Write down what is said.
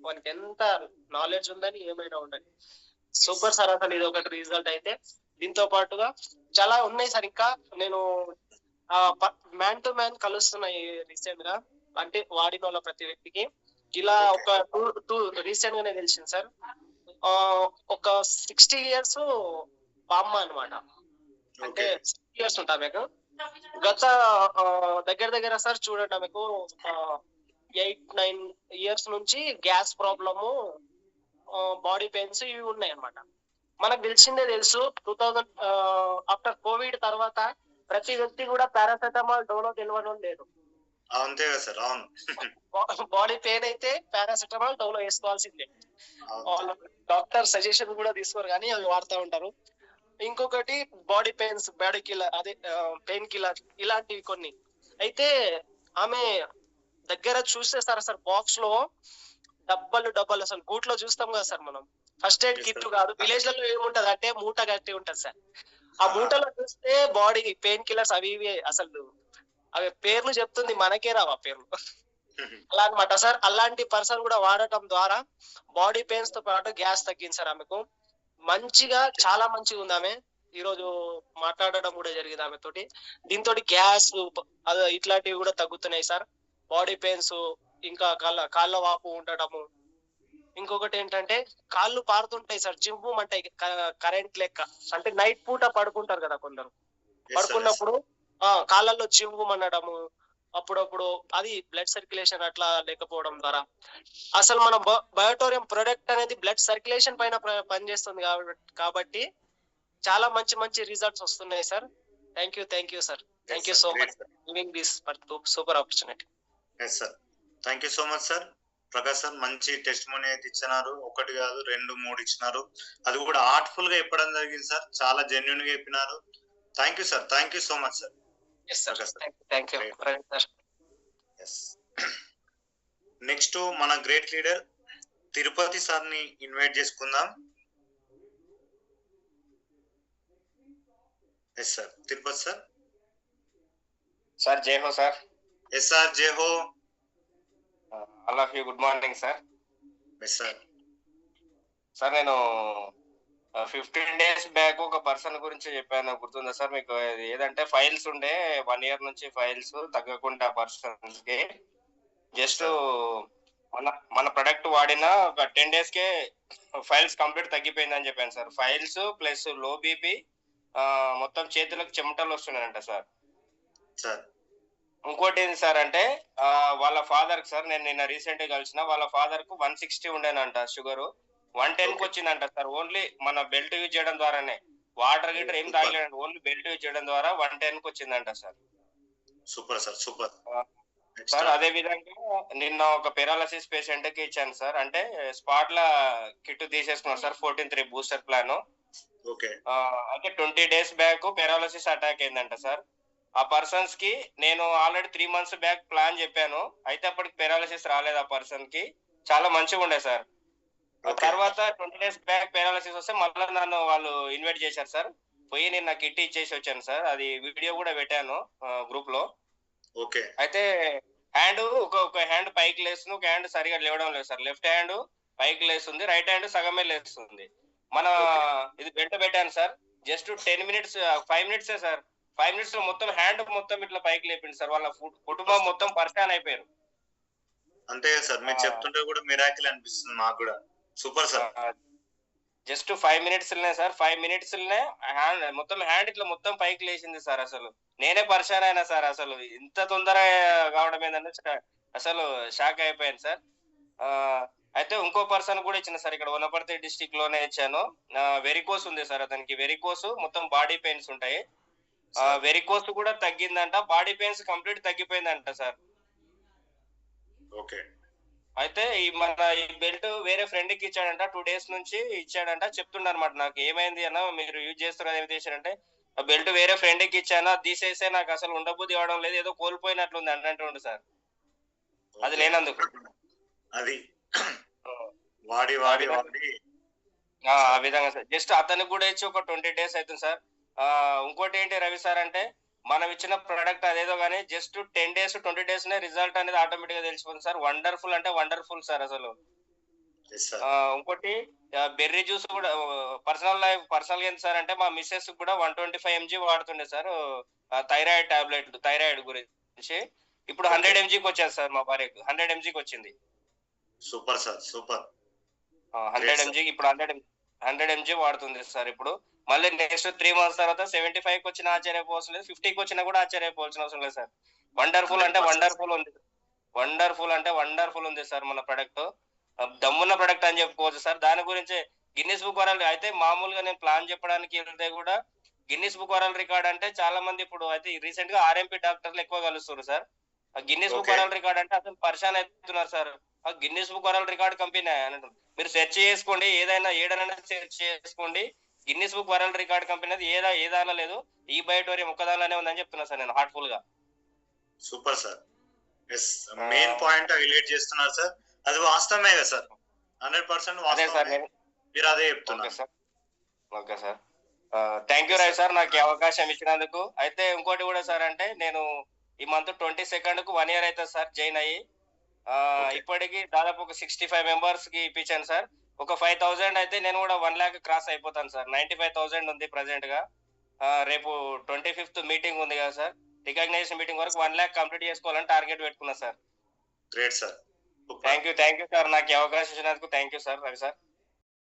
వానికి ఎంత నాలెడ్జ్ ఉందని ఏమైనా ఉండని. సూపర్ సార్, అసలు ఇది ఒకటి రిజల్ట్ అయితే. దీంతో పాటుగా చాలా ఉన్నాయి సార్. ఇంకా నేను మ్యాన్ టు మ్యాన్ కలుస్తున్నాయి రీసెంట్ గా, అంటే వాడిన వాళ్ళ ప్రతి వ్యక్తికి ఇలా ఒక టూ రీసెంట్ గానే తెలిసింది సార్. ఒక 60 years బామ్మ అనమాట. అంటే 60 years ఉంటా మీకు. గత దగ్గర దగ్గర సార్ చూడండి మీకు 8-9 years నుంచి గ్యాస్ ప్రాబ్లము, బాడీ పెయిన్స్ ఇవి ఉన్నాయి అనమాట. మనకు తెలిసిందే తెలుసు 2000 ఆఫ్టర్ కోవిడ్ తర్వాత ప్రతి వ్యక్తి కూడా పారాసెటమాల్ డోలో తెలియడం లేదు. అంతే కదా సార్. అవును, బాడీ పెయిన్ అయితే పారాసెటమాల్ డోలో వేసుకోవాల్సిందే. వాళ్ళు డాక్టర్ సజెషన్ కూడా తీసుకోరు కానీ అవి వాడుతూ ఉంటారు. ఇంకొకటి బాడీ పెయిన్స్, బాడీ కిల్లర్, అదే పెయిన్ కిల్లర్ ఇలాంటివి కొన్ని. అయితే ఆమె దగ్గర చూస్తే సార్ బాక్స్ లో డబ్బాలు అసలు గూట్లో చూస్తాం కదా సార్ మనం, ఫస్ట్ ఎయిడ్ కిట్ కాదు, విలేజ్ లలో ఏముంటది అంటే మూట కట్టి ఉంటది సార్. ఆ మూటలో చూస్తే బాడీ పెయిన్ కిల్లర్స్ అవి ఇవి, అసలు అవి పేర్లు చెప్తుంది, మనకే రావు ఆ పేర్లు. అలా అనమాట సార్. అలాంటి పర్సన్ కూడా వాడటం ద్వారా బాడీ పెయిన్స్ తో పాటు గ్యాస్ తగ్గింది సార్ ఆమెకు. మంచిగా, చాలా మంచిగా ఉంది ఆమె. ఈ రోజు మాట్లాడడం కూడా జరిగింది ఆమె తోటి. దీంతో గ్యాస్ ఇట్లాంటివి కూడా తగ్గుతున్నాయి సార్. బాడీ పెయిన్స్, ఇంకా కాళ్ళ వాపు ఉండటము. ఇంకొకటి ఏంటంటే కాళ్ళు పారుతుంటాయి సార్, జింపు అంటాయి కరెంట్ లెక్క. అంటే నైట్ పూట పడుకుంటారు కదా కొందరు, పడుకున్నప్పుడు కాళ్ళల్లో జింపు అనడము, అప్పుడప్పుడు అది బ్లడ్ సర్క్యులేషన్ అట్లా లేకపోవడం ద్వారా. అసలు మన బయోటోరియం ప్రొడక్ట్ అనేది బ్లడ్ సర్క్యులేషన్ పైన పనిచేస్తుంది కాబట్టి చాలా మంచి మంచి రిజల్ట్స్ వస్తున్నాయి sir. Thank you sir. Thank you so much giving this super opportunity. Thank you so much sir. Prakash sir మంచి టెస్ట్ మనీ అయితే ఇచ్చినారు. ఒకటి కాదు 2-3 ఇచ్చినారు. అది కూడా ఆర్ట్ఫుల్ గా చెప్పడం జరిగింది సార్. చాలా జెన్యున్ గా చెప్పినారు. Thank you sir. Thank you so much sir. Next మన గ్రేట్ లీడర్ తిరుపతి సార్ ని ఇన్వైట్ చేసుకుందాం. Yes sir, Tirupati sir. Sir జై హో సార్. ఎస్ సార్, జై హో. All of you good morning sir. Yes sir. Sir నేను 15 days బ్యాక్ ఒక person గురించి చెప్పాను, గుర్తుందా సార్ మీకు? ఏదంటే ఫైల్స్ ఉండే 1 year నుంచి ఫైల్స్ తగ్గకుండా పర్సన్స్ కి జస్ట్ మన ప్రొడక్ట్ వాడిన ఒక 10 days కే ఫైల్స్ కంప్లీట్ తగ్గిపోయిందని చెప్పాను sir. Files plus low BP, మొత్తం చేతులకు చెమటలు వస్తున్నాయంట సార్. ఇంకోటి ఏంటి సార్ అంటే వాళ్ళ ఫాదర్ కి సార్, నేను నిన్న రీసెంట్ గా కలిసిన, వాళ్ళ ఫాదర్ కు 160 ఉండేనంట షుగర్, 110 కి వచ్చిందంట సార్. ఓన్లీ మన బెల్ట్ యూజ్ చేయడం ద్వారానే, వాటర్ గీటర్ ఏం తాగలేదంట, ఓన్లీ బెల్ట్ యూజ్ చేయడం ద్వారా 110 కి వచ్చిందంట sir. Super sir, super sir. అదే విధంగా నిన్న ఒక పెరాలసిస్ పేషెంట్ కి ఇచ్చాను సార్. అంటే స్పాట్ లా కిట్ తీసేసుకున్నాను సార్, 14-3 బూస్టర్ ప్లాన్. అయితే 20 days బ్యాక్ పెరాలసిస్ అటాక్ అయిందంట సార్. ఆ పర్సన్స్ కి నేను ఆల్రెడీ 3 months బ్యాక్ ప్లాన్ చెప్పాను. అయితే అప్పటికి పెరాలసిస్ రాలేదు ఆ పర్సన్ కి, చాలా మంచిగా ఉండే సార్. తర్వాత 20 days బ్యాక్ పెరాలసిస్ వస్తే మళ్ళీ నన్ను వాళ్ళు ఇన్వైట్ చేశారు సార్. పోయి నేను కిట్ ఇచ్చేసి వచ్చాను సార్. అది వీడియో కూడా పెట్టాను గ్రూప్ లో. అయితే హ్యాండ్ ఒక హ్యాండ్ పైకి లేస్తుంది, ఒక హ్యాండ్ సరిగా లేవడం లేదు సార్. లెఫ్ట్ హ్యాండ్ పైకి లేస్తుంది, రైట్ హ్యాండ్ సగమే లేస్తుంది. మన ఇది బెల్ట్ పెట్టాను sir. Just 10 minutes 5 minutes sir. 5 minutes లో మొత్తం హ్యాండ్ మొత్తం ఇట్లా పైకి లేపింది సార్. వాళ్ళ కుటుంబం మొత్తం పరిశాన్ అయిపోయారు. అంతే సార్, మీరు చెప్తుంటే కూడా మిరాకిల్ అనిపిస్తుంది నాకు కూడా. Super sir. Just 5 minutes sir. 5 minutes hand మొత్తం హ్యాండ్ ఇట్లా మొత్తం పైకి లేచింది సార్. అసలు నేనే పరిశాన్ అయినా సార్. అసలు ఇంత తొందరగా కావడం ఏంటంటే అసలు షాక్ అయిపోయాను సార్. అయితే ఇంకో పర్సన్ కూడా ఇచ్చిన సార్, ఇక్కడ వనపర్తి డిస్టిక్ లోనే ఇచ్చాను. వెరికోస్ ఉంది సార్ అతనికి. వెరికోస్ మొత్తం బాడీ పెయిన్స్ ఉంటాయి. వెరికోస్ కూడా తగ్గిందంట, బాడీ పెయిన్స్ కంప్లీట్ తగ్గిపోయిందంట సార్. అయితే మన ఈ బెల్ట్ వేరే ఫ్రెండ్ కి ఇచ్చాడంట, 2 days నుంచి ఇచ్చాడంట. చెప్తుండ అనమాట నాకు, ఏమైంది అన్న మీరు యూజ్ చేస్తున్నారు ఏమి చేశారంటే, ఆ బెల్ట్ వేరే ఫ్రెండ్ కి ఇచ్చాను, అది తీసేస్తే నాకు అసలు ఉండబుద్ధి ఇవ్వడం లేదు, ఏదో కోల్పోయినట్లుంది అంటుండు సార్. అది లేనందుకు అది వాడి వాడి ఆ విధంగా సార్. జస్ట్ అతనికి కూడా ఇచ్చి ఒక 20 days అవుతుంది సార్. ఇంకోటి ఏంటి రవి సార్ అంటే, మనం ఇచ్చిన ప్రొడక్ట్ అదేదో కానీ జస్ట్ 10 days 20 days నే రిజల్ట్ అనేది ఆటోమేటిక్ గా తెలిసిపోతుంది సార్. వండర్ఫుల్ అంటే వండర్ఫుల్ సార్. అసలు Yes, sir. ఇంకోటి బెర్రీ జ్యూస్ కూడా పర్సనల్ ఎంత సార్ అంటే మా మిస్సెస్ కూడా 125 mg వాడుతుండే సార్ థైరాయిడ్ టాబ్లెట్ థైరాయిడ్ గురించి. ఇప్పుడు 100 Okay. mgకి వచ్చేది సార్ మా భార్యకు 100 mgకి వచ్చింది. Super sir, super. 100 Great, mg ఇప్పుడు 100 mg వాడుతుంది సార్. ఇప్పుడు మళ్ళీ నెక్స్ట్ 3 months తర్వాత 75కి వచ్చిన ఆశ్చర్యపోవాల్సిన లేదు, 50కి వచ్చినా కూడా ఆశ్చర్యపోవాల్సిన అవసరం లేదు సార్. వండర్ఫుల్ అంటే 100%. వండర్ఫుల్ ఉంది, వండర్ఫుల్ అంటే వండర్ఫుల్ ఉంది సార్ మన ప్రొడక్ట్. దమ్మున్న ప్రొడక్ట్ అని చెప్పుకోవచ్చు సార్. దాని గురించి గిన్నిస్ బుక్ వరల్డ్ అయితే మామూలుగా నేను ప్లాన్ చెప్పడానికి వెళ్తే కూడా గిన్నిస్ బుక్ వరల్డ్ రికార్డ్ అంటే చాలా మంది ఇప్పుడు అయితే రీసెంట్ గా ఆర్ఎంపీ డాక్టర్లు ఎక్కువ కలుస్తున్నారు సార్. ఆ Guinness book Okay. World record అంటే అసలు పరిశాన్ అవుతున్నారు సార్. ఆ Guinness book world record company అంటారు. మీరు సెర్చ్ చేసుకోండి, ఏదైనా సెర్చ్ చేసుకోండి. Guinness book world record company అది ఏదానిలో లేదు, ఈ బయోటోరియం ఒక్కదానిలోనే ఉందని చెప్తున్నా సార్ నేను హార్ట్ఫుల్ గా. Super sir. Yes, main point highlight చేస్తున్నారు సార్. అది వాస్తవమే కదా సార్, 100% అదే సార్ వాస్తవమే. నేను మీరు అదే ఓకే చెప్తున్నారు. Sir, okay sir. Thank you Rai sir నాకు ఈ అవకాశం ఇచ్చినందుకు. అయితే ఇంకోటి కూడా సార్ అంటే నేను ఈ మంత్ 22nd 1 year అవుతుంది సార్ జాయిన్ అయ్యి. Okay. ఇప్పటికి దాదాపు ఒక 65 members కి ఇప్పించాను సార్. ఒక 5,000 అయితే నేను కూడా 1 lakh క్రాస్ అయిపోతాను సార్. 95,000 ఉంది ప్రెసెంట్ గా. రేపు 25th మీటింగ్ ఉంది కదా సార్, రికగ్నైజేషన్ మీటింగ్ వరకు 1 lakh కంప్లీట్ చేసుకోవాలని టార్గెట్ పెట్టుకున్నా sir. Great sir. Thank you sir నాకు ఈ అవకాశం ఇచ్చినందుకు. Thank you sir Ravi sir.